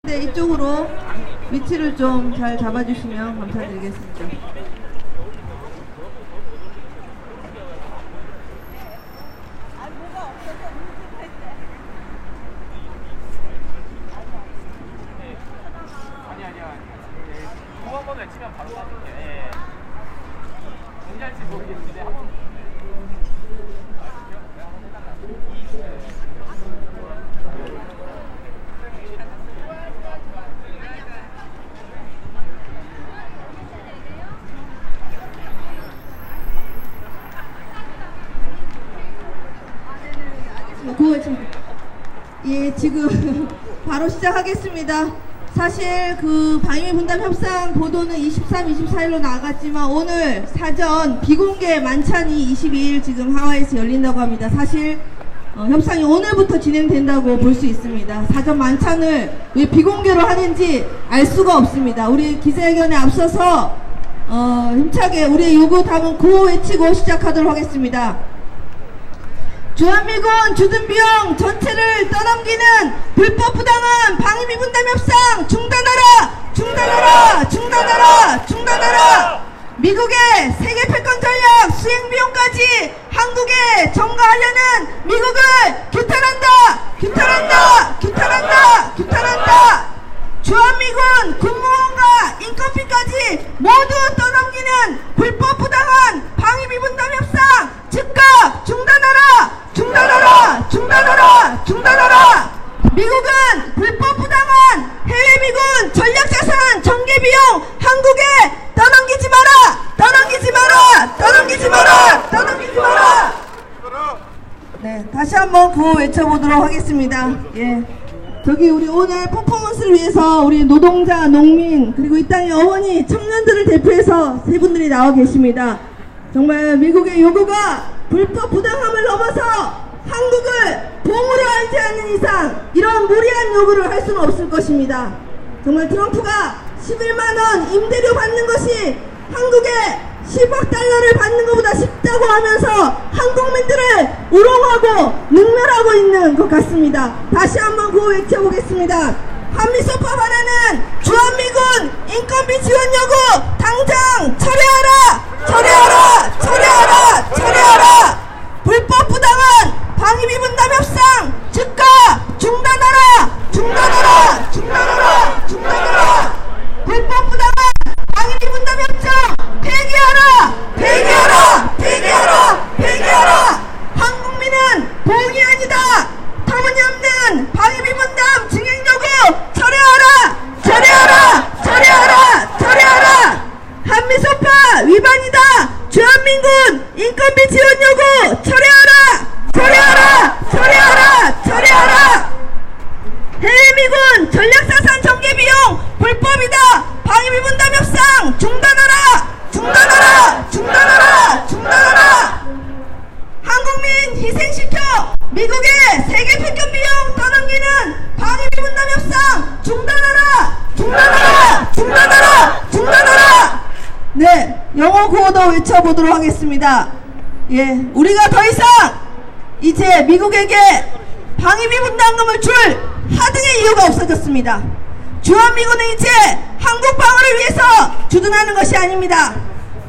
네, 이쪽으로 위치를 좀 잘 잡아주시면 감사드리겠습니다. 한번 외치면 바로 따줄게. 동일할지 모르겠는데 한번. 예, 지금 바로 시작하겠습니다. 사실 그 방위 분담 협상 보도는 23, 24일로 나갔지만 오늘 사전 비공개 만찬이 22일 지금 하와이에서 열린다고 합니다. 사실 협상이 오늘부터 진행된다고 볼 수 있습니다. 사전 만찬을 왜 비공개로 하는지 알 수가 없습니다. 우리 기자회견에 앞서서 힘차게 우리의 요구 담은 구호 외치고 시작하도록 하겠습니다. 주한미군 주둔비용 전체를 떠넘기는 불법 부당한 방위비 분담 협상 중단하라! 중단하라! 중단하라! 중단하라! 미국의 세계 패권 전략 수행 비용까지 한국에 전가하려는 미국을 규탄한다! 규탄한다! 규탄한다! 규탄한다! 주한미군 군무원과 인건비까지 모두 떠넘기는 불법 부당한 방위비 분담 협상 즉각 중단하라! 중단하라! 중단하라! 중단하라! 미국은 불법 부당한 해외미군 전략자산 전개비용 한국에 떠넘기지 마라! 떠넘기지 마라! 떠넘기지 마라! 떠넘기지 마라! 네, 다시 한번 구호 외쳐보도록 하겠습니다. 예. 저기 우리 오늘 퍼포먼스를 위해서 우리 노동자, 농민, 그리고 이 땅의 어머니, 청년들을 대표해서 세 분들이 나와 계십니다. 정말 미국의 요구가 불법 부당함을 넘어서 한국을 봉으로 알지 않는 이상 이런 무리한 요구를 할 수는 없을 것입니다. 정말 트럼프가 11만원 임대료 받는 것이 한국에 10억 달러를 받는 것보다 쉽다고 하면서 한국민들을 우롱하고 능멸하고 있는 것 같습니다. 다시 한번 구호 외쳐보겠습니다. 한미소파 반환은 주한미군 인건비 지원 요구 당장 철회하라! 철회하라! 철회하라! 철회하라! 불법 부당한 방위비 분담 협상 즉각 중단하라! 중단하라! 중단하라! 중단하라! 불법 부당한 방위비 분담 협정 폐기하라! 폐기하라! 폐기하라! 폐기하라! 한국민은 봉이 아니다! 터무니없는 방위비 분담 증액 요구 철회하라! 철회하라! 철회하라! 철회하라! 한미소파 위반이다! 주한민군 인건비 지원 요구 철회하라! 철회하라! 철회하라! 철회하라! 해외미군 전략자산 전개비용 불법이다! 방위비 분담 협상 중단하라! 중단하라! 중단하라! 중단하라! 한국민 희생시켜 미국의 세계 패권 비용 떠넘기는 방위비 분담 협상 중단하라! 중단하라! 중단하라! 중단하라! 네, 영어 구호도 외쳐보도록 하겠습니다. 예, 우리가 더 이상 이제 미국에게 방위비 분담금을 줄 하등의 이유가 없어졌습니다. 주한미군은 이제 한국 방어를 위해서 주둔하는 것이 아닙니다.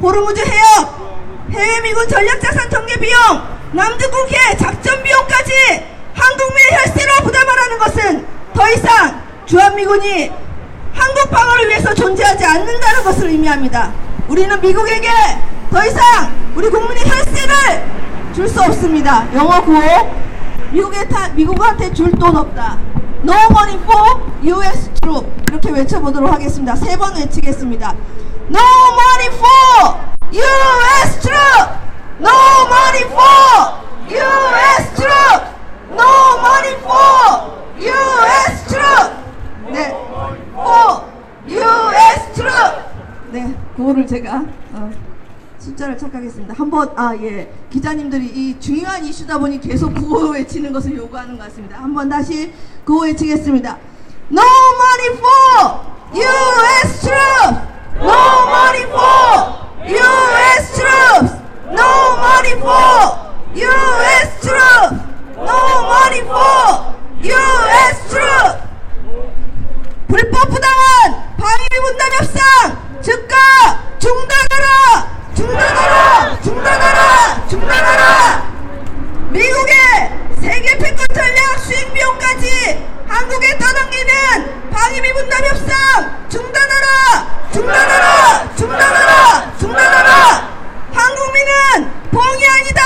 호르무즈 해역, 해외미군 전략자산 전개비용, 남중국해 작전비용까지 한국민의 혈세로 부담하라는 것은 더 이상 주한미군이 한국 방어를 위해서 존재하지 않는다는 것을 의미합니다. 우리는 미국에게 더 이상 우리 국민의 혈세를 줄 수 없습니다. 영어 구호 미국한테 줄 돈 없다. No money for US troop 이렇게 외쳐보도록 하겠습니다. 3번 외치겠습니다. No money for US troop! No money for US troop! No money for US troop! 네, for US troop! 네, 구호를 제가 숫자를 착각했습니다. 한번 예, 기자님들이 이 중요한 이슈다 보니 계속 구호 외치는 것을 요구하는 것 같습니다. 한번 다시 구호 외치겠습니다. No money for US troops! No money for US troops! No money for US troops! No money for US troops! 불법 부당한 방위비 분담 협상 즉각 중단하라! 중단하라! 중단하라! 중단하라! 미국의 세계 패권 전략 수행 비용까지 한국에 떠넘기는 방위비 분담 협상 중단하라! 중단하라! 중단하라! 중단하라! 한국민은 봉이 아니다!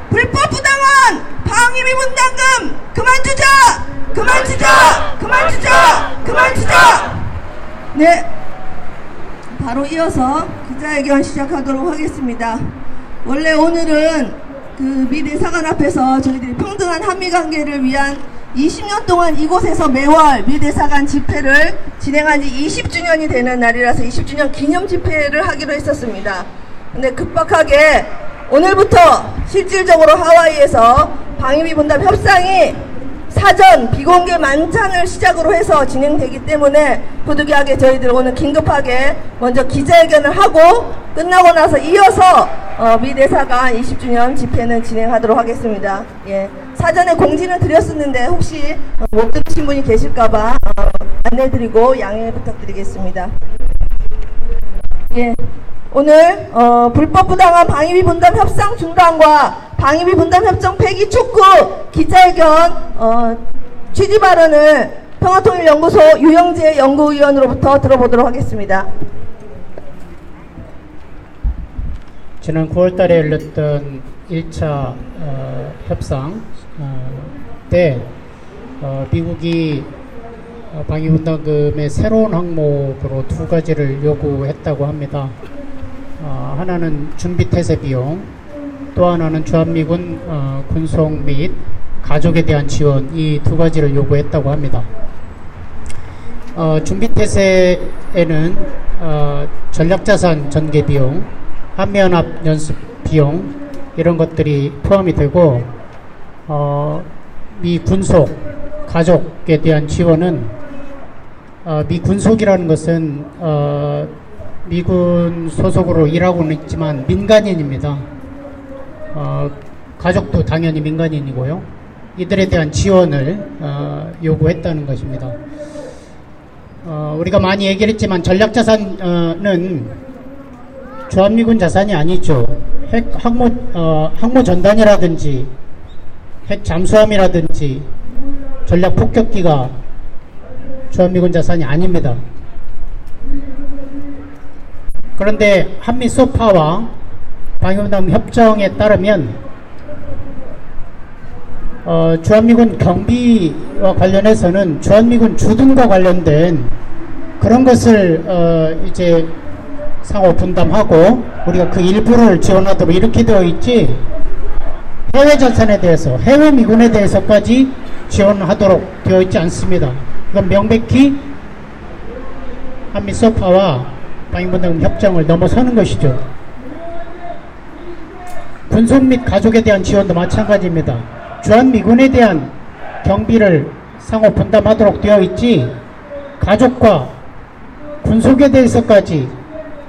불법 부당한 방위비 분담금 그만 주자! 그만 주자! 그만 주자! 그만 주자! 네, 바로 이어서 기자회견 시작하도록 하겠습니다. 원래 오늘은 그 미 대사관 앞에서 저희들이 평등한 한미관계를 위한 20년 동안 이곳에서 매월 미 대사관 집회를 진행한 지 20주년이 되는 날이라서 20주년 기념 집회를 하기로 했었습니다. 근데 급박하게 오늘부터 실질적으로 하와이에서 방위비 분담 협상이 사전 비공개 만찬을 시작으로 해서 진행되기 때문에 부득이하게 저희들 오늘 긴급하게 먼저 기자회견을 하고 끝나고 나서 이어서 미 대사관 20주년 집회는 진행하도록 하겠습니다. 예, 사전에 공지는 드렸었는데 혹시 못 들으신 분이 계실까봐 안내드리고 양해 부탁드리겠습니다. 예, 오늘 불법 부당한 방위비 분담 협상 중단과 방위비 분담 협정 폐기 촉구 기자회견 취지 발언을 평화통일연구소 유영재 연구위원으로부터 들어보도록 하겠습니다. 지난 9월달에 열렸던 1차 협상 때 미국이 방위분담금의 새로운 항목으로 두 가지를 요구했다고 합니다. 하나는 준비태세 비용, 또 하나는 주한미군 군속 및 가족에 대한 지원, 이 두 가지를 요구했다고 합니다. 준비태세에는 전략자산 전개 비용, 한미연합 연습 비용 이런 것들이 포함이 되고 미 군속 가족에 대한 지원은 미 군속이라는 것은 미군 소속으로 일하고는 있지만 민간인입니다. 가족도 당연히 민간인이고요. 이들에 대한 지원을 요구했다는 것입니다. 우리가 많이 얘기를 했지만 전략자산은 주한미군 자산이 아니죠. 항모 전단이라든지 핵 잠수함이라든지 전략 폭격기가 주한미군 자산이 아닙니다. 그런데 한미 소파와 방위분담 협정에 따르면 주한미군 경비와 관련해서는 주한미군 주둔과 관련된 그런 것을 이제 상호 분담하고 우리가 그 일부를 지원하도록 이렇게 되어 있지, 해외 자산에 대해서, 해외 미군에 대해서까지 지원하도록 되어 있지 않습니다. 이건 명백히 한미 소파와 방위분담금 협정을 넘어서는 것이죠. 군속 및 가족에 대한 지원도 마찬가지입니다. 주한미군에 대한 경비를 상호 분담하도록 되어 있지, 가족과 군속에 대해서까지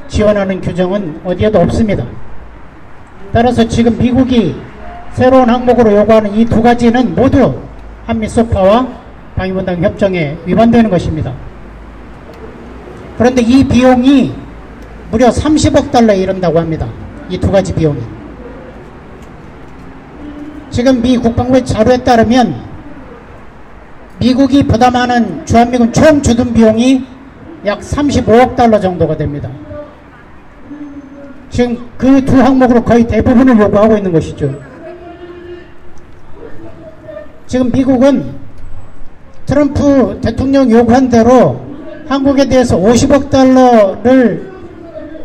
지원하는 규정은 어디에도 없습니다. 따라서 지금 미국이 새로운 항목으로 요구하는 이 두 가지는 모두 한미 소파와 방위분담 협정에 위반되는 것입니다. 그런데 이 비용이 무려 30억 달러에 이른다고 합니다. 이 두 가지 비용이. 지금 미 국방부의 자료에 따르면 미국이 부담하는 주한미군 총 주둔 비용이 약 35억 달러 정도가 됩니다. 지금 그 두 항목으로 거의 대부분을 요구하고 있는 것이죠. 지금 미국은 트럼프 대통령 요구한 대로 한국에 대해서 50억 달러를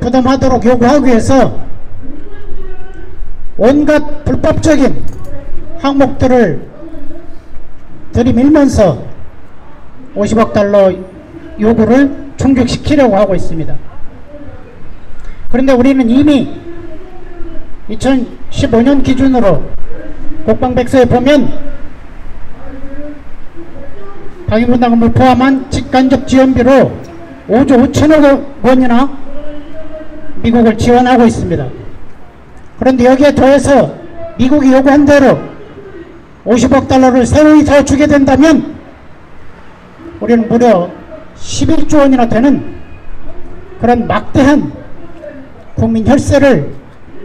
부담하도록 요구하기 위해서 온갖 불법적인 항목들을 들이밀면서 50억 달러 요구를 충족시키려고 하고 있습니다. 그런데 우리는 이미 2015년 기준으로 국방백서에 보면 방위분담금을 포함한 직간접 지원비로 5조 5천억 원이나 미국을 지원하고 있습니다. 그런데 여기에 더해서 미국이 요구한 대로 50억 달러를 새로이 더 주게 된다면 우리는 무려 11조 원이나 되는 그런 막대한 국민 혈세를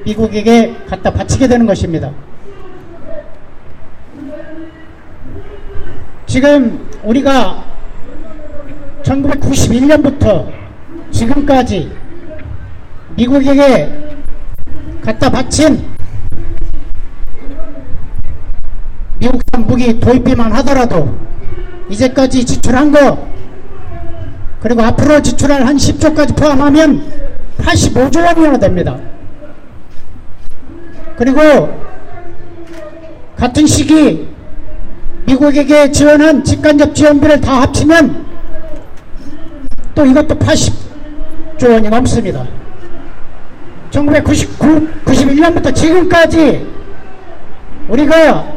미국에게 갖다 바치게 되는 것입니다. 지금 우리가 1991년부터 지금까지 미국에게 갖다 바친 미국산 무기 도입비만 하더라도 이제까지 지출한 거 그리고 앞으로 지출할 한 10조까지 포함하면 85조 원이나 됩니다. 그리고 같은 시기 미국에게 지원한 직간접 지원비를 다 합치면 또 이것도 80조 원이 넘습니다. 1991년부터 지금까지 우리가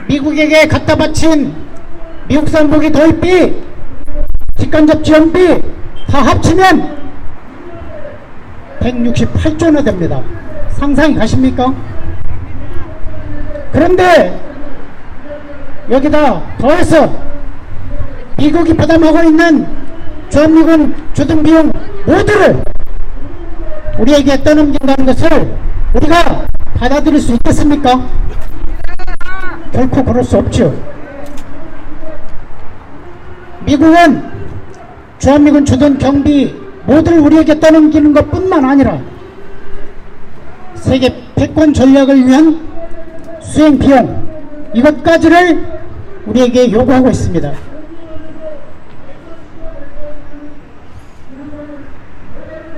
미국에게 갖다 바친 미국산 무기 도입비, 직간접 지원비 다 합치면 168조나 됩니다. 상상이 가십니까? 그런데 여기다 더해서 미국이 부담하고 있는 주한미군 주둔비용 모두를 우리에게 떠넘긴다는 것을 우리가 받아들일 수 있겠습니까? 결코 그럴 수 없죠. 미국은 주한미군 주둔 경비 모두를 우리에게 떠넘기는 것 뿐만 아니라 세계 패권 전략을 위한 수행 비용 이것까지를 우리에게 요구하고 있습니다.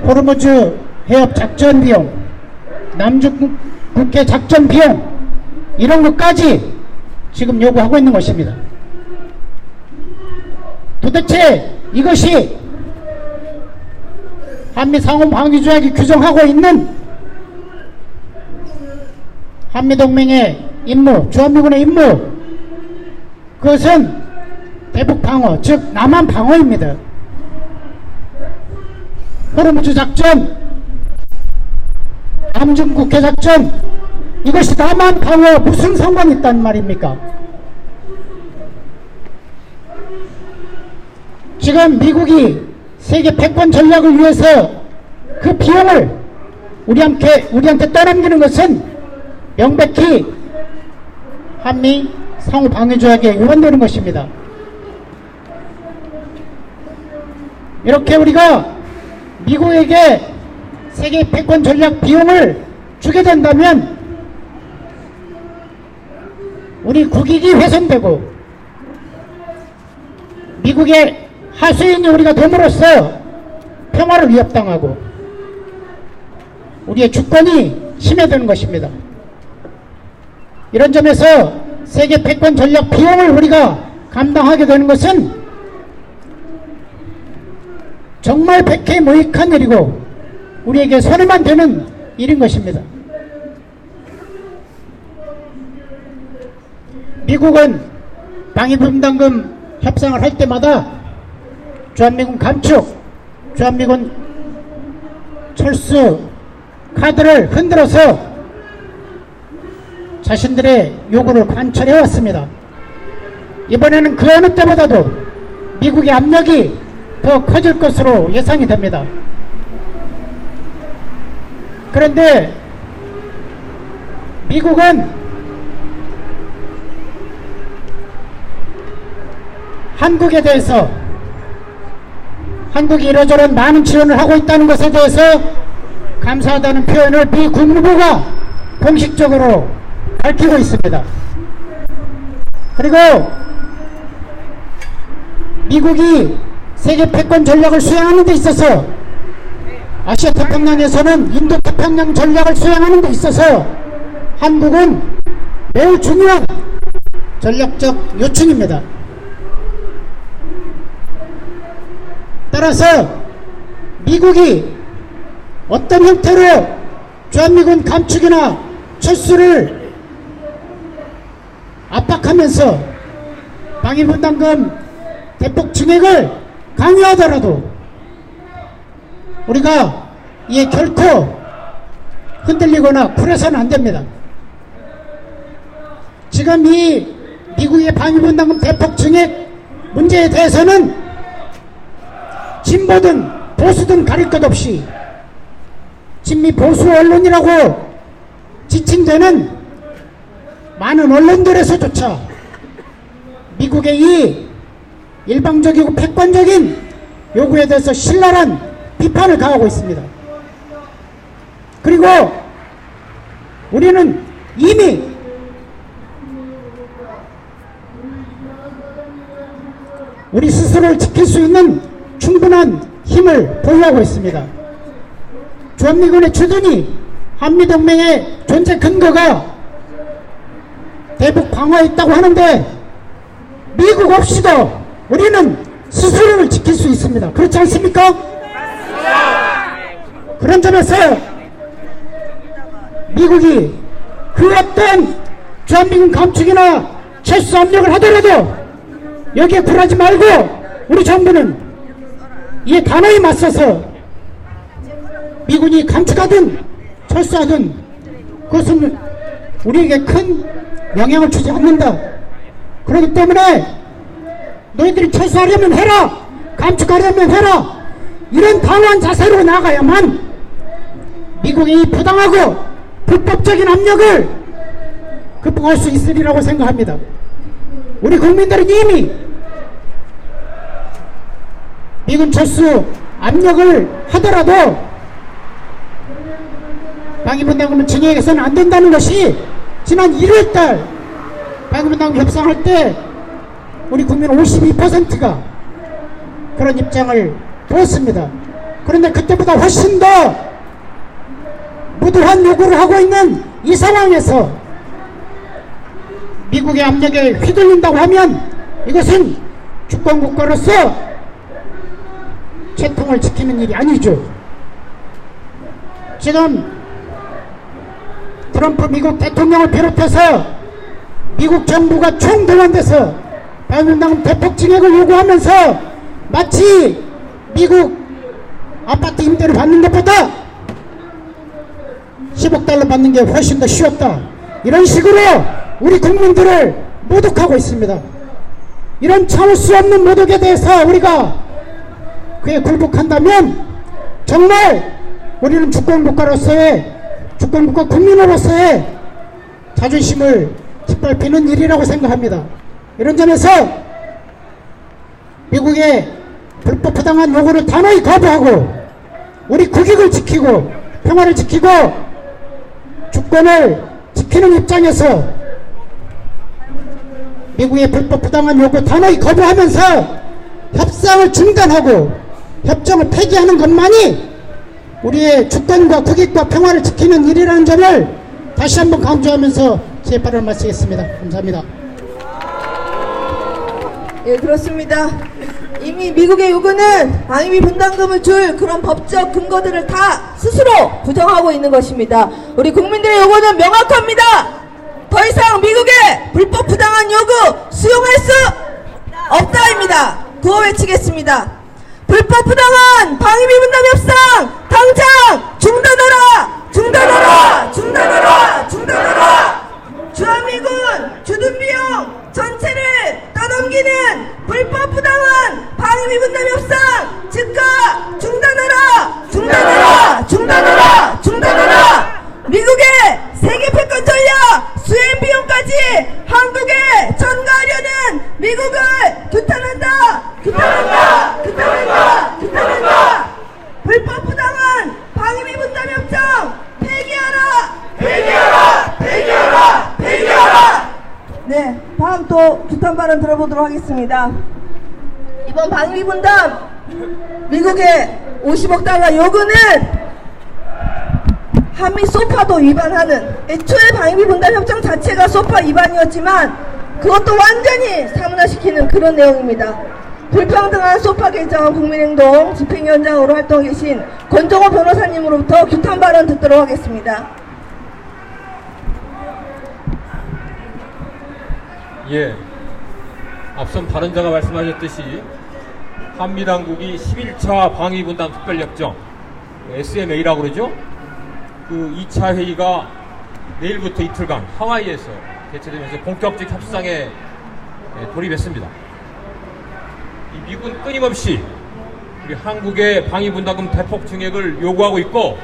호르무즈 해협 작전 비용, 남중국해 작전 비용 이런 것까지 지금 요구하고 있는 것입니다. 도대체 이것이 한미 상호 방위 조약이 규정하고 있는 한미동맹의 임무, 주한미군의 임무, 그것은 대북 방어, 즉 남한 방어입니다. 호르무즈 작전, 남중국해 작전, 이것이 남한 방어 무슨 상관이 있단 말입니까? 지금 미국이 세계 패권 전략을 위해서 그 비용을 우리한테 떠넘기는 것은 명백히 한미 상호 방위 조약에 위반되는 것입니다. 이렇게 우리가 미국에게 세계 패권 전략 비용을 주게 된다면 우리 국익이 훼손되고 미국의 하수인이 우리가 됨으로써 평화를 위협당하고 우리의 주권이 침해되는 것입니다. 이런 점에서 세계 패권 전략 비용을 우리가 감당하게 되는 것은 정말 백해무익한 일이고 우리에게 손해만 되는 일인 것입니다. 미국은 방위분담금 협상을 할 때마다 주한미군 감축, 주한미군 철수 카드를 흔들어서 자신들의 요구를 관철해 왔습니다. 이번에는 그 어느 때보다도 미국의 압력이 더 커질 것으로 예상이 됩니다. 그런데 미국은 한국에 대해서 한국이 이러저런 많은 지원을 하고 있다는 것에 대해서 감사하다는 표현을 미 국무부가 공식적으로 밝히고 있습니다. 그리고 미국이 세계 패권 전략을 수행하는 데 있어서 아시아 태평양에서는 인도 태평양 전략을 수행하는 데 있어서 한국은 매우 중요한 전략적 요충입니다. 따라서 미국이 어떤 형태로 주한미군 감축이나 철수를 압박하면서 방위분담금 대폭 증액을 강요하더라도 우리가 이에 결코 흔들리거나 굴해서는 안됩니다. 지금 이 미국의 방위분담금 대폭 증액 문제에 대해서는 진보든 보수든 가릴 것 없이 친미 보수 언론이라고 지칭되는 많은 언론들에서조차 미국의 이 일방적이고 패권적인 요구에 대해서 신랄한 비판을 가하고 있습니다. 그리고 우리는 이미 우리 스스로를 지킬 수 있는 충분한 힘을 보유하고 있습니다. 주한미군의 주둔이 한미동맹의 존재 근거가 대북 방어에 있다고 하는데 미국 없이도 우리는 스스로를 지킬 수 있습니다. 그렇지 않습니까? 그런 점에서 미국이 그 어떤 주한미군 감축이나 철수 압력을 하더라도 여기에 굴하지 말고 우리 정부는 이에 단호히 맞서서 미군이 감축하든 철수하든 그것은 우리에게 큰 영향을 주지 않는다. 그렇기 때문에 너희들이 철수하려면 해라, 감축하려면 해라, 이런 단호한 자세로 나가야만 미국의 이 부당하고 불법적인 압력을 극복할 수 있으리라고 생각합니다. 우리 국민들은 이미 미군 철수 압력을 하더라도 방위분담금을 진행해서는 안 된다는 것이 지난 1월달 방위분담금 협상할 때 우리 국민 52%가 그런 입장을 보였습니다. 그런데 그때보다 훨씬 더 무도한 요구를 하고 있는 이 상황에서 미국의 압력에 휘둘린다고 하면 이것은 주권국가로서 채통을 지키는 일이 아니죠. 지금 트럼프 미국 대통령을 비롯해서 미국 정부가 총동원돼서 방위분담금 대폭 증액을 요구하면서 마치 미국 아파트 임대를 받는 것보다 10억 달러 받는 게 훨씬 더 쉬웠다, 이런 식으로 우리 국민들을 모독하고 있습니다. 이런 참을 수 없는 모독에 대해서 우리가 그에 굴복한다면 정말 우리는 주권국가로서의, 주권국가 국민으로서의 자존심을 짓밟히는 일이라고 생각합니다. 이런 점에서 미국의 불법 부당한 요구를 단호히 거부하고 우리 국익을 지키고 평화를 지키고 주권을 지키는 입장에서 미국의 불법 부당한 요구 단호히 거부하면서 협상을 중단하고 협정을 폐기하는 것만이 우리의 주권과 국익과 평화를 지키는 일이라는 점을 다시 한번 강조하면서 제 발언을 마치겠습니다. 감사합니다. 예, 그렇습니다. 이미 미국의 요구는 방위비 분담금을 줄 그런 법적 근거들을 다 스스로 부정하고 있는 것입니다. 우리 국민들의 요구는 명확합니다. 더 이상 미국의 불법 부당한 요구 수용할 수 없다입니다. 구호 외치겠습니다. 불법 부당한 방위비 분담 협상 당장 중단하라! 중단하라! 중단하라! 중단하라! 주한미군 주둔 비용 전체를 떠넘기는 불법 부당한 방위비 분담 협상 즉각 중단하라! 중단하라! 중단하라! 중단하라! 미국의 세계 패권 전략 수행 비용까지 한국에 전가하려는 미국을 규탄한다! 규탄한다! 규탄한다! 규탄한다! 불법 부당한 방위비 분담 협정 폐기하라! 폐기하라! 폐기하라! 폐기하라! 네, 다음 또 규탄 발언 들어보도록 하겠습니다. 이번 방위비 분담 미국의 50억 달러 요구는 한미 소파도 위반하는, 애초에 방위비 분담 협정 자체가 소파 위반이었지만 그것도 완전히 사문화시키는 그런 내용입니다. 불평등한 소파 개정안 국민행동 집행위원장으로 활동하고 계신 권정호 변호사님으로부터 규탄 발언 듣도록 하겠습니다. 예, 앞선 발언자가 말씀하셨듯이 한미당국이 11차 방위분담 특별협정 SMA라고 그러죠? 그 2차 회의가 내일부터 이틀간 하와이에서 개최되면서 본격적 협상에 돌입했습니다. 이 미군 끊임없이 우리 한국의 방위분담금 대폭 증액을 요구하고 있고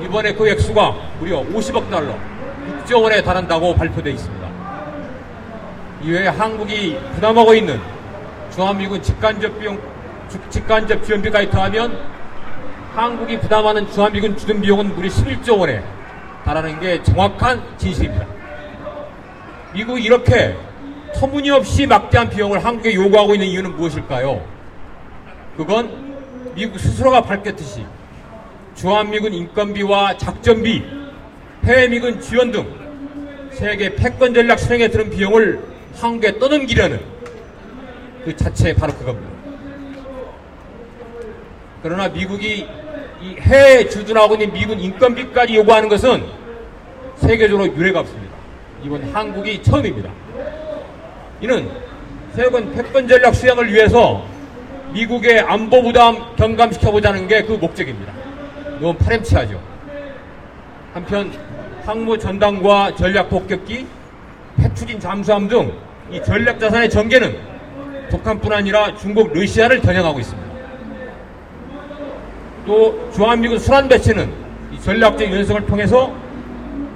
이번에 그 액수가 무려 50억 달러, 6조 원에 달한다고 발표되어 있습니다. 이외에 한국이 부담하고 있는 주한미군 직간접 지원비까지 더하면 한국이 부담하는 주한미군 주둔 비용은 무려 11조 원에 달하는 게 정확한 진실입니다. 미국이 이렇게 터무니없이 막대한 비용을 한국에 요구하고 있는 이유는 무엇일까요? 그건 미국 스스로가 밝혔듯이 주한미군 인건비와 작전비, 해외미군 지원 등 세계 패권 전략 실행에 드는 비용을 한국에 떠넘기려는 그 자체 바로 그겁니다. 그러나 미국이 이 해외에 주둔하고 있는 미군 인건비까지 요구하는 것은 세계적으로 유례가 없습니다. 이번 한국이 처음입니다. 이는 세권 패권 전략 수행을 위해서 미국의 안보 부담 경감시켜보자는 게 그 목적입니다. 너무 파렴치하죠. 한편 항모 전단과 전략 폭격기, 핵추진 잠수함 등 이 전략 자산의 전개는 북한뿐 아니라 중국, 러시아를 겨냥하고 있습니다. 또 주한미군 순환 배치는 이 전략적 연습을 통해서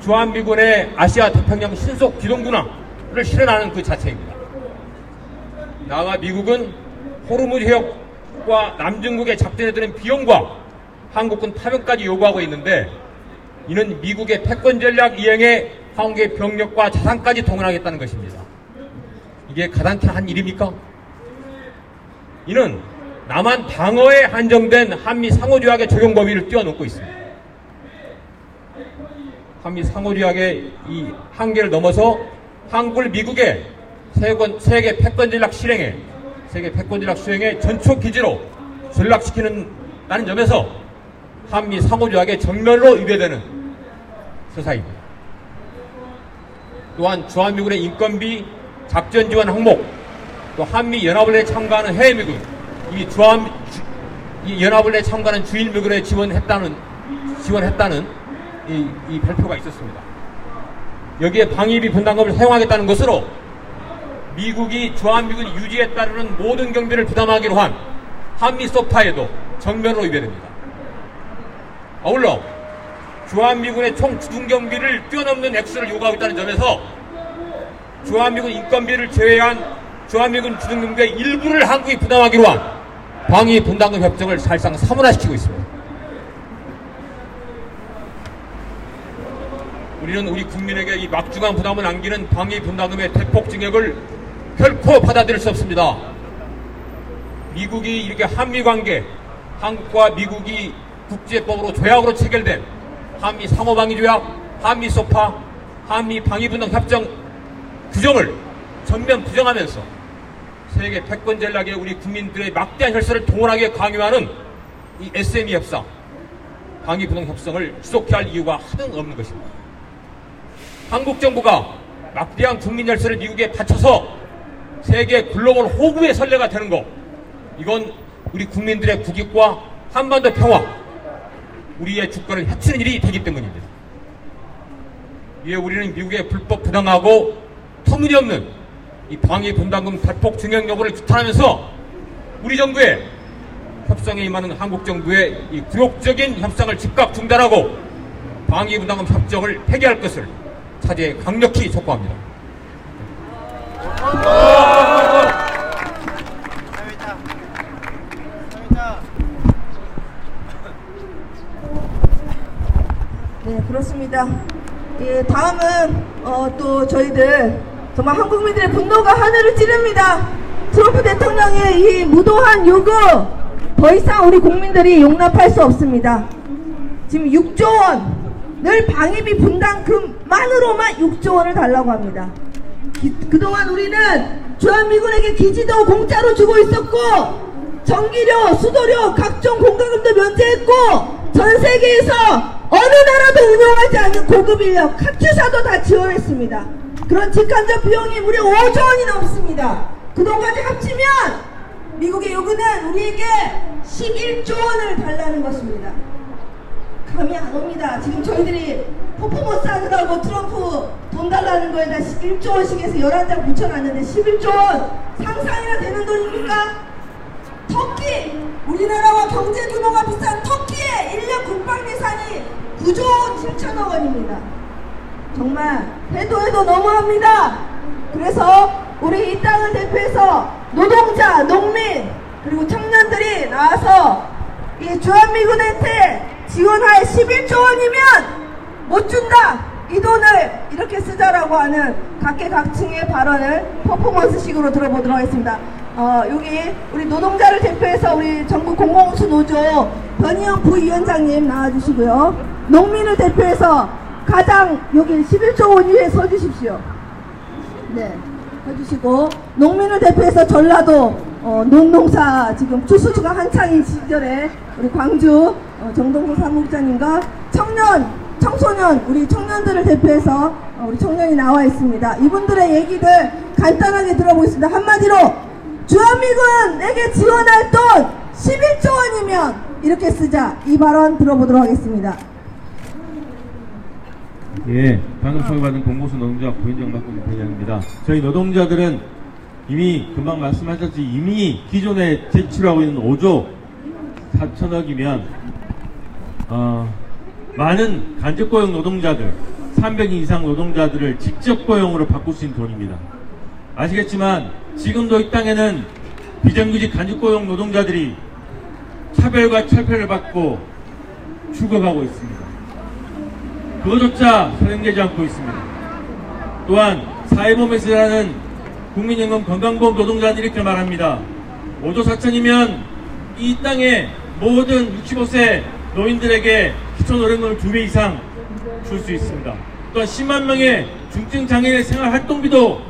주한미군의 아시아 태평양 신속 기동군함을 실현하는 그 자체입니다. 나아가 미국은 호르무즈 해역과 남중국의 작전에 드는 비용과 한국군 파병까지 요구하고 있는데 이는 미국의 패권 전략 이행에 한국의 병력과 자산까지 동원하겠다는 것입니다. 이게 가당키나 한 일입니까? 이는 남한 방어에 한정된 한미 상호조약의 적용 범위를 뛰어넘고 있습니다. 한미 상호조약의 이 한계를 넘어서 한국을 미국의 세계 패권 전략 실행에, 세계 패권 전략 수행의 전초 기지로 전락시키는 점에서 한미 상호조약의 정면으로 위배되는 서사입니다. 또한 주한미군의 인건비, 작전 지원 항목, 또 한미 연합을 내 참가하는 해외미군, 이 연합을 내 참가하는 주일미군에 지원했다는 이 발표가 있었습니다. 여기에 방위비 분담금을 사용하겠다는 것으로 미국이 주한미군 유지에 따르는 모든 경비를 부담하기로 한 한미 소파에도 정면으로 위배됩니다. 아울러 주한미군의 총 주둔 경비를 뛰어넘는 액수를 요구하고 있다는 점에서 주한미군 인건비를 제외한 주한미군 주둔 경비의 일부를 한국이 부담하기로 한 방위 분담금 협정을 사실상 사문화시키고 있습니다. 우리는 우리 국민에게 이 막중한 부담을 안기는 방위 분담금의 대폭 증액을 결코 받아들일 수 없습니다. 미국이 이렇게 한미관계, 한국과 미국이 국제법으로 조약으로 체결된 한미 상호방위조약, 한미 소파, 한미 방위분담협정 규정을 전면 부정하면서 세계 패권 전략에 우리 국민들의 막대한 혈세를 동원하게 강요하는 이 SME 협상, 방위분담협상을 지속해야 할 이유가 하등 없는 것입니다. 한국 정부가 막대한 국민 혈세를 미국에 바쳐서 세계 글로벌 호구의 선례가 되는 것, 이건 우리 국민들의 국익과 한반도 평화, 우리의 주권을 해치는 일이 되기 때문입니다. 이에 우리는 미국의 불법 부당하고 터무니없는 이 방위 분담금 대폭 증액 여부를 규탄하면서 우리 정부의 협상에 임하는 한국 정부의 이 굴욕적인 협상을 즉각 중단하고 방위 분담금 협정을 폐기할 것을 차제에 강력히 촉구합니다. 네, 그렇습니다. 예, 다음은 또 저희들 정말 한국민들의 분노가 하늘을 찌릅니다. 트럼프 대통령의 이 무도한 요구, 더 이상 우리 국민들이 용납할 수 없습니다. 지금 6조 원을 방위비 분담금만으로만 6조 원을 달라고 합니다. 그동안 우리는 주한미군에게 기지도 공짜로 주고 있었고, 전기료, 수도료, 각종 공과금도 면제했고, 전 세계에서 어느 나라도 운영하지 않는 고급 인력, 카투사도 다 지원했습니다. 그런 직간접 비용이 무려 5조 원이 넘습니다. 그동안까지 합치면 미국의 요구는 우리에게 11조 원을 달라는 것입니다. 감이 안 옵니다. 지금 저희들이 퍼포먼스 하느라고 트럼프 돈 달라는 거에다 1조 원씩 해서 11장 붙여놨는데 11조 원 상상이나 되는 돈입니까? 터키 우리나라와 경제 규모가 비슷한 터키의 1년 국방 예산이 9조 7천억 원입니다. 정말 해도 너무합니다. 그래서 우리 이 땅을 대표해서 노동자, 농민, 그리고 청년들이 나와서 이 주한미군한테 지원할 11조 원이면 못 준다! 이 돈을 이렇게 쓰자라고 하는 각계각층의 발언을 퍼포먼스식으로 들어보도록 하겠습니다. 여기 우리 노동자를 대표해서 우리 전국 공공운수 노조 변희영 부위원장님 나와주시고요. 농민을 대표해서 가장 여기 11조 원 위에 서주십시오. 네, 서주시고 청년을 대표해서 전라도 농농사 지금 추수주가 한창인 시절에 우리 광주 정동석 사무국장님과 청소년 우리 청년들을 대표해서 우리 청년이 나와 있습니다. 이분들의 얘기들 간단하게 들어보겠습니다. 한마디로 주한미군에게 지원할 돈 11조 원이면 이렇게 쓰자, 이 발언 들어보도록 하겠습니다. 예, 방금 소개받은 공공수 노동자 부위원장 박근혜 회장입니다. 저희 노동자들은 이미 금방 말씀하셨지 이미 기존에 제출하고 있는 5조 4천억이면 많은 간접고용 노동자들 300인 이상 노동자들을 직접 고용으로 바꿀 수 있는 돈입니다. 아시겠지만 지금도 이 땅에는 비정규직 간접고용 노동자들이 차별과 철폐를 받고 죽어가고 있습니다. 그것조차 선행되지 않고 있습니다. 또한 사회보험에서 일하는 국민연금 건강보험 노동자들이 이렇게 말합니다. 5조 4천이면 이 땅에 모든 65세 노인들에게 기초노령금을 2배 이상 줄 수 있습니다. 또한 10만 명의 중증 장애인의 생활활동비도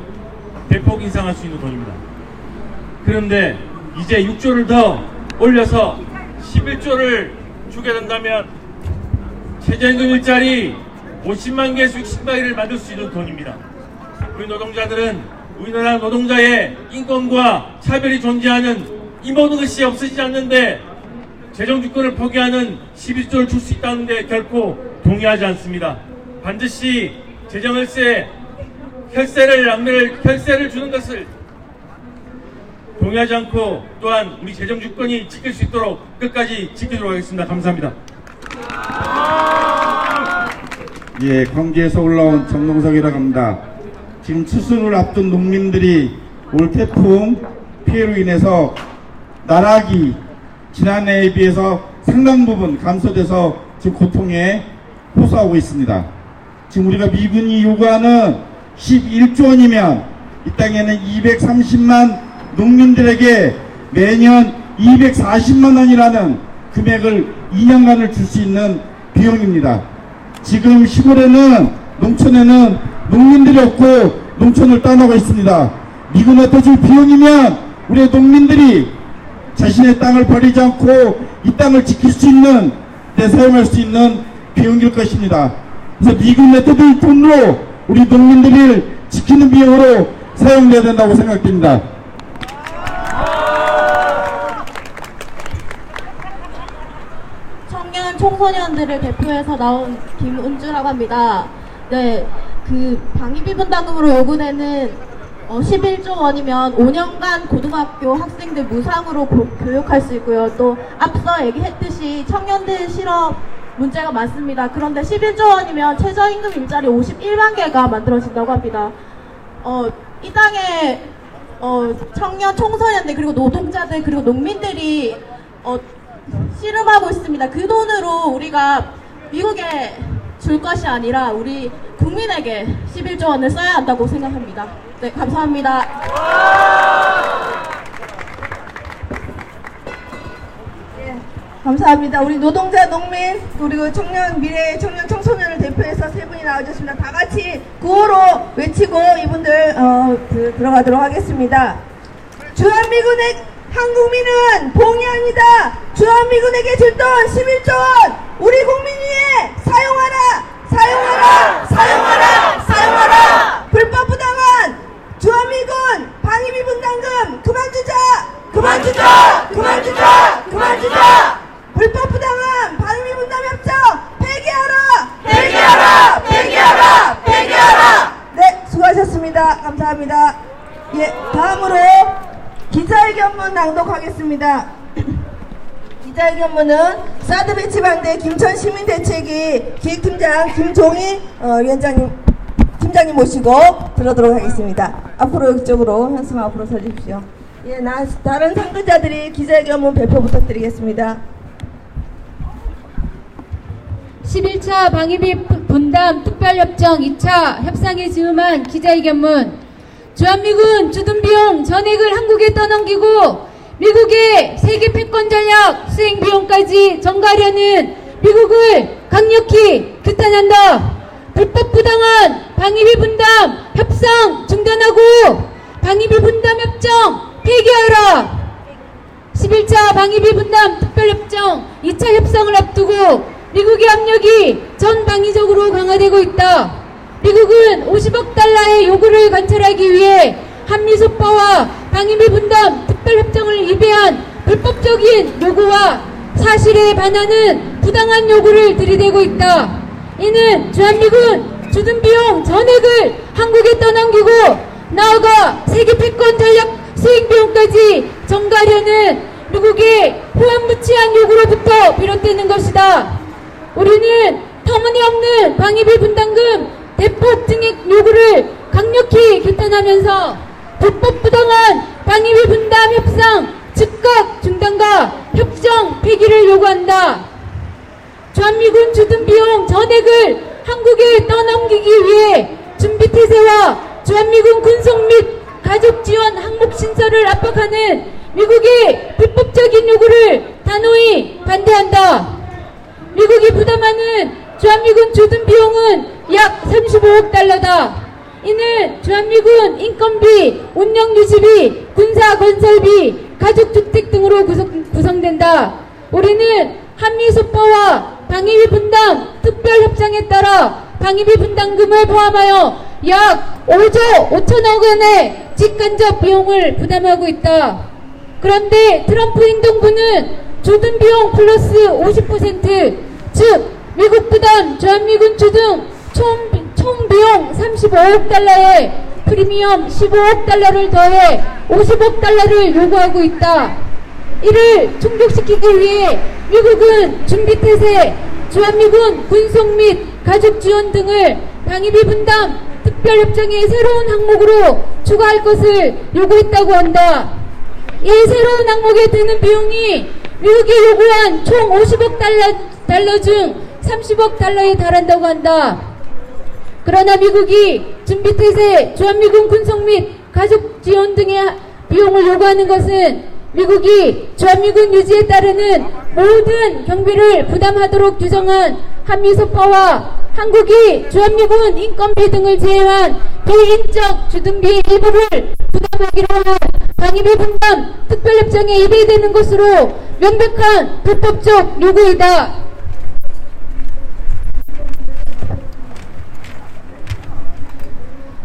대폭 인상할 수 있는 돈입니다. 그런데 이제 6조를 더 올려서 11조를 주게 된다면 최저임금 일자리 50만 개, 수익 가게를 만들 수 있는 돈입니다. 우리 노동자들은 우리나라 노동자의 인권과 차별이 존재하는 이 모든 것이 없어지지 않는데 재정주권을 포기하는 11조를 줄 수 있다는데 결코 동의하지 않습니다. 반드시 혈세를 주는 것을 동의하지 않고 또한 우리 재정주권이 지킬 수 있도록 끝까지 지키도록 하겠습니다. 감사합니다. 예, 광주에서 올라온 정동석이라고 합니다. 지금 추수를 앞둔 농민들이 올 태풍 피해로 인해서 나락이 지난해에 비해서 상당 부분 감소돼서 지금 고통에 호소하고 있습니다. 지금 우리가 미군이 요구하는 11조 원이면 이 땅에는 230만 농민들에게 매년 240만 원이라는 금액을 2년간을 줄 수 있는 비용입니다. 지금 시골에는 농촌에는 농민들이 없고 농촌을 떠나고 있습니다. 미군한테 줄 비용이면 우리 농민들이 자신의 땅을 버리지 않고 이 땅을 지킬 수 있는 데 사용할 수 있는 비용일 것입니다. 그래서 미군한테 줄 돈으로 우리 농민들을 지키는 비용으로 사용돼야 된다고 생각됩니다. 청년 청소년들을 대표해서 나온 김은주라고 합니다. 네, 그 방위비 분담금으로 요구되는 11조 원이면 5년간 고등학교 학생들 무상으로 교육할 수 있고요. 또 앞서 얘기했듯이 청년들 실업 문제가 많습니다. 그런데 11조 원이면 최저임금 일자리 51만 개가 만들어진다고 합니다. 이 땅에 청년 청소년들 그리고 노동자들 그리고 농민들이 씨름하고 있습니다. 그 돈으로 우리가 미국에 줄 것이 아니라 우리 국민에게 11조 원을 써야 한다고 생각합니다. 네, 감사합니다. 네, 감사합니다. 우리 노동자, 농민, 그리고 청년, 미래의 청년, 청소년을 대표해서 세 분이 나와주셨습니다. 다 같이 구호로 외치고 이분들 들어가도록 하겠습니다. 주한미군의 한국민은 봉이 아니다. 주한미군에게 줄 돈 11조 원 우리 국민 위해 사용하라. 사용하라. 사용하라. 사용하라. 불법 부당한 주한미군 방위비 분담금 그만주자. 그만주자. 그만주자. 그만주자. 불법 부당한 방위비 분담 협정 폐기하라. 폐기하라. 폐기하라. 폐기하라. 네, 수고하셨습니다. 감사합니다. 예, 다음으로 기자회견문 낭독하겠습니다. 기자회견문은 사드 배치 반대 김천 시민대책위 기획팀장 김종희 팀장님 모시고 들어도록 하겠습니다. 앞으로 이쪽으로 현수님 앞으로 서주십시오. 예, 다른 상근자들이 기자회견문 발표 부탁드리겠습니다. 11차 방위비 분담 특별협정 2차 협상에 즈음한 기자회견문. 주한미군 주둔비용 전액을 한국에 떠넘기고 미국의 세계 패권 전략 수행 비용까지 전가하려는 미국을 강력히 규탄한다. 불법 부당한 방위비 분담 협상 중단하고 방위비 분담 협정 폐기하라. 11차 방위비 분담 특별협정 2차 협상을 앞두고 미국의 압력이 전 방위적으로 강화되고 있다. 미국은 50억 달러의 요구를 관철하기 위해 한미소파와 방위비 분담 특별협정을 위배한 불법적인 요구와 사실에 반하는 부당한 요구를 들이대고 있다. 이는 주한미군 주둔비용 전액을 한국에 떠넘기고 나아가 세계 패권 전략 수행비용까지 전가하려는 미국의 호환무치한 요구로부터 비롯되는 것이다. 우리는 터무니없는 방위비 분담금 대폭 증액 요구를 강력히 규탄하면서 불법 부당한 방위비 분담 협상 즉각 중단과 협정 폐기를 요구한다. 주한미군 주둔비용 전액을 한국에 떠넘기기 위해 준비태세와 주한미군 군속 및 가족지원 항목신설을 압박하는 미국의 불법적인 요구를 단호히 반대한다. 미국이 부담하는 주한미군 주둔비용은 약 35억 달러다. 이는 주한미군 인건비, 운영유지비, 군사건설비, 가족주택 등으로 구성된다. 우리는 한미소파와 방위비 분담 특별협정에 따라 방위비 분담금을 포함하여 약 5조 5천억 원의 직간접 비용을 부담하고 있다. 그런데 트럼프 행정부는 주둔비용 플러스 50%, 즉 미국 부담 주한미군 주둔 총 비용 35억 달러에 프리미엄 15억 달러를 더해 50억 달러를 요구하고 있다. 이를 충족시키기 위해 미국은 준비태세, 주한미군 군속 및 가족지원 등을 방위비 분담 특별협정의 새로운 항목으로 추가할 것을 요구했다고 한다. 이 새로운 항목에 드는 비용이 미국이 요구한 총 50억 달러 중 30억 달러에 달한다고 한다. 그러나 미국이 준비태세, 주한미군 군속 및 가족지원 등의 비용을 요구하는 것은 미국이 주한미군 유지에 따르는 모든 경비를 부담하도록 규정한 한미소파와 한국이 주한미군 인건비 등을 제외한 비인적 주둔비 일부를 부담하기로 한 방위비 분담 특별협정에 위배되는 것으로 명백한 불법적 요구이다.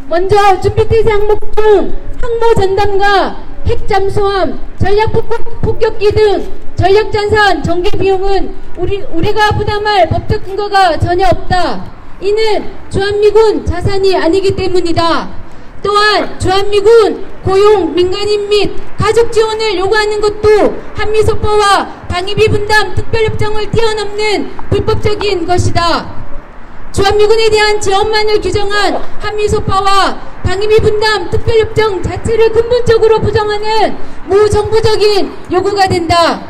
먼저 준비태세 항목 중 항모 전담과 핵잠수함, 전략폭격기 등 전력전산 전개 비용은 우리가 부담할 법적 근거가 전혀 없다. 이는 주한미군 자산이 아니기 때문이다. 또한 주한미군 고용, 민간인 및 가족 지원을 요구하는 것도 한미소파와 방위비 분담 특별협정을 뛰어넘는 불법적인 것이다. 주한미군에 대한 지원만을 규정한 한미소파와 방위비 분담 특별협정 자체를 근본적으로 부정하는 무정부적인 요구가 된다.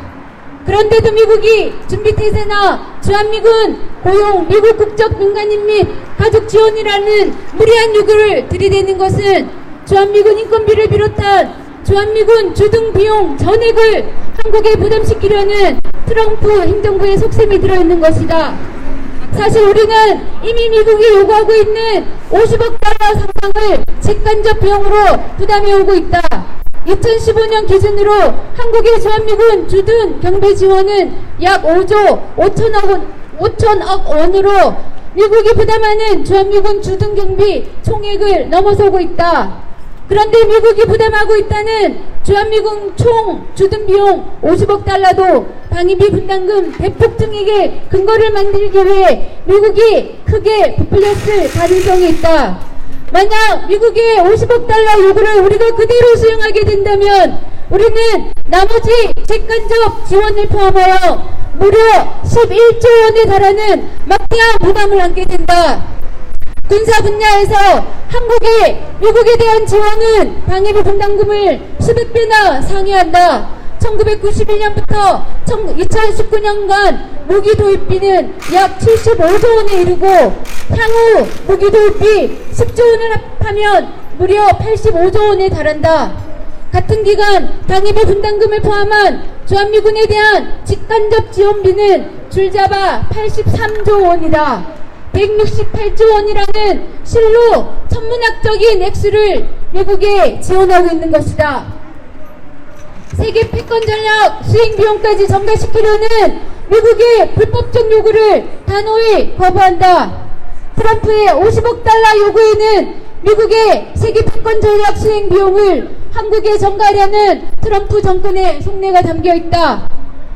그런데도 미국이 준비태세나 주한미군 고용, 미국 국적 민간인 및 가족 지원이라는 무리한 요구를 들이대는 것은 주한미군 인건비를 비롯한 주한미군 주둔 비용 전액을 한국에 부담시키려는 트럼프 행정부의 속셈이 들어있는 것이다. 사실 우리는 이미 미국이 요구하고 있는 50억 달러 상당을 직간접 비용으로 부담해오고 있다. 2015년 기준으로 한국의 주한미군 주둔 경비 지원은 약 5조 5천억 원으로 미국이 부담하는 주한미군 주둔 경비 총액을 넘어서고 있다. 그런데 미국이 부담하고 있다는 주한미군 총 주둔 비용 50억 달러도 방위비 분담금 대폭 증액의 근거를 만들기 위해 미국이 크게 부풀렸을 가능성이 있다. 만약 미국의 50억 달러 요구를 우리가 그대로 수용하게 된다면 우리는 나머지 재간접 지원을 포함하여 무려 11조 원에 달하는 막대한 부담을 안게 된다. 군사 분야에서 한국의 미국에 대한 지원은 방위비 분담금을 수백 배나 상회한다. 1991년부터 2019년간 무기 도입비는 약 75조 원에 이르고 향후 무기 도입비 10조 원을 합하면 무려 85조 원에 달한다. 같은 기간 방위비 분담금을 포함한 주한미군에 대한 직간접 지원비는 줄잡아 83조 원이다. 168조 원이라는 실로 천문학적인 액수를 미국에 지원하고 있는 것이다. 세계 패권 전략 수행 비용까지 전가시키려는 미국의 불법적 요구를 단호히 거부한다. 트럼프의 50억 달러 요구에는 미국의 세계 패권 전략 수행 비용을 한국에 전가하려는 트럼프 정권의 속내가 담겨있다.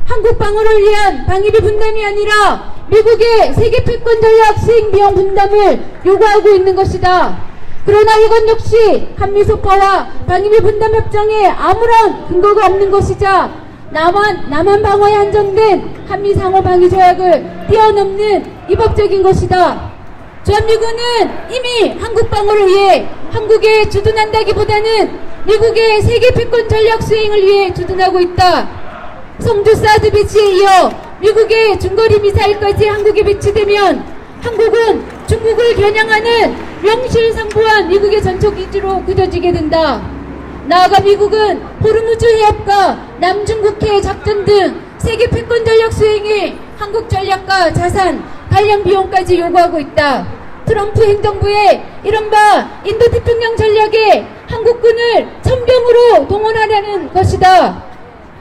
한국 방어를 위한 방위비 분담이 아니라 미국의 세계 패권 전략 수행 비용 분담을 요구하고 있는 것이다. 그러나 이건 역시 한미소파와 방위비 분담 협정에 아무런 근거가 없는 것이자 남한 방어에 한정된 한미 상호 방위 조약을 뛰어넘는 위법적인 것이다. 주한미군은 이미 한국 방어를 위해 한국에 주둔한다기보다는 미국의 세계 패권 전략 수행을 위해 주둔하고 있다. 성주 사드 배치에 이어 미국의 중거리 미사일까지 한국에 배치되면 한국은 중국을 겨냥하는 명실상부한 미국의 전초기지로 굳어지게 된다. 나아가 미국은 호르무즈 해협과 남중국해 작전 등 세계 패권 전략 수행에 한국 전략과 자산, 관련 비용까지 요구하고 있다. 트럼프 행정부의 이른바 인도태평양 전략에 한국군을 천병으로 동원하려는 것이다.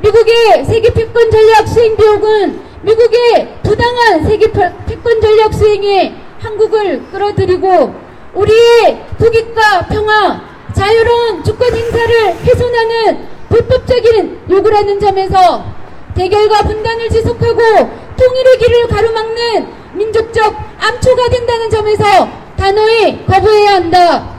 미국의 세계 패권 전략 수행 비용은 미국의 부당한 세계 패권 전략 수행에 한국을 끌어들이고 우리의 국익과 평화, 자유로운 주권 행사를 훼손하는 불법적인 요구라는 점에서 대결과 분단을 지속하고 통일의 길을 가로막는 민족적 암초가 된다는 점에서 단호히 거부해야 한다.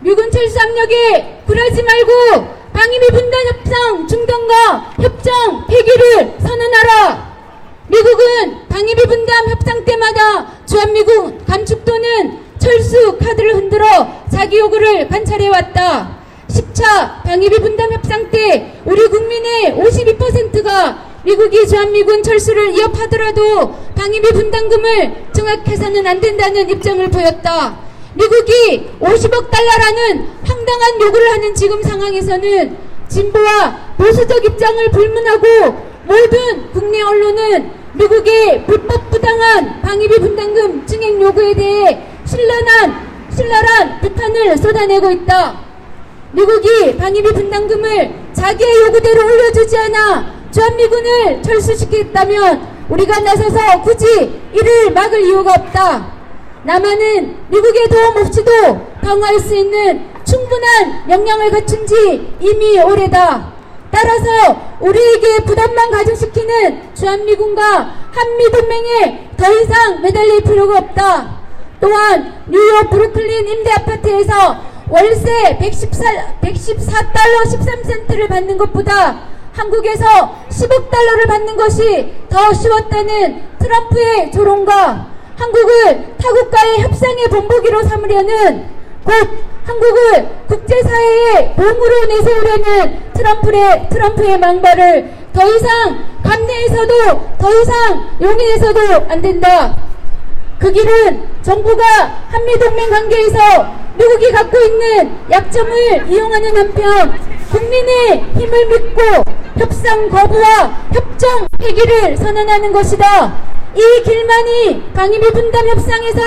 미군 철수 압력에 굴하지 말고 방위비 분담 협상 중단과 협정 폐기를 선언하라. 미국은 방위비 분담 협상 때마다 주한미군 감축도는 철수 카드를 흔들어 자기 요구를 관찰해왔다. 10차 방위비 분담 협상 때 우리 국민의 52%가 미국이 주한미군 철수를 위협하더라도 방위비 분담금을 증액해서는 안 된다는 입장을 보였다. 미국이 50억 달러라는 황당한 요구를 하는 지금 상황에서는 진보와 보수적 입장을 불문하고 모든 국내 언론은 미국의 불법 부당한 방위비 분담금 증액 요구에 대해 신랄한 비판을 쏟아내고 있다. 미국이 방위비 분담금을 자기의 요구대로 올려주지 않아 주한미군을 철수시키겠다면 우리가 나서서 굳이 이를 막을 이유가 없다. 남한은 미국의 도움 없이도 방어할 수 있는 충분한 역량을 갖춘 지 이미 오래다. 따라서 우리에게 부담만 가중시키는 주한미군과 한미동맹에 더 이상 매달릴 필요가 없다. 또한 뉴욕 브루클린 임대아파트에서 월세 114달러 13센트를 받는 것보다 한국에서 10억 달러를 받는 것이 더 쉬웠다는 트럼프의 조롱과 한국을 타국과의 협상의 본보기로 삼으려는 곧 한국을 국제사회의 봉으로 내세우려는 트럼프의 망발을 더 이상 감내해서도 더 이상 용인해서도 안 된다. 그 길은 정부가 한미동맹 관계에서 미국이 갖고 있는 약점을 이용하는 한편 국민의 힘을 믿고 협상 거부와 협정 폐기를 선언하는 것이다. 이 길만이 방위비 분담 협상에서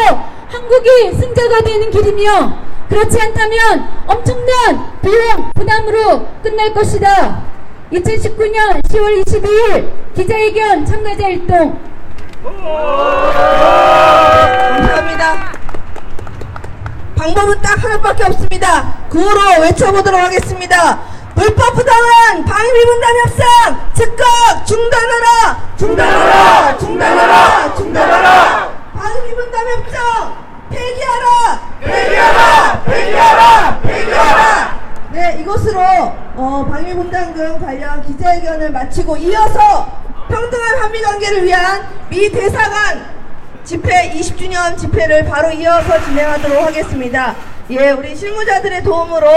한국이 승자가 되는 길이며 그렇지 않다면 엄청난 비용 부담으로 끝날 것이다. 2019년 10월 22일 기자회견 참가자 일동. 감사합니다. 방법은 딱 하나밖에 없습니다. 구호로 외쳐보도록 하겠습니다. 불법 부당한 방위비 분담 협상 즉각 중단하라! 중단하라! 중단하라! 중단하라! 방위비 분담 협상 폐기하라! 폐기하라! 폐기하라! 폐기하라! 네, 이것으로 방위분담금 관련 기자회견을 마치고 이어서 평등한 한미관계를 위한 미 대사관 집회 20주년 집회를 바로 이어서 진행하도록 하겠습니다. 예, 우리 실무자들의 도움으로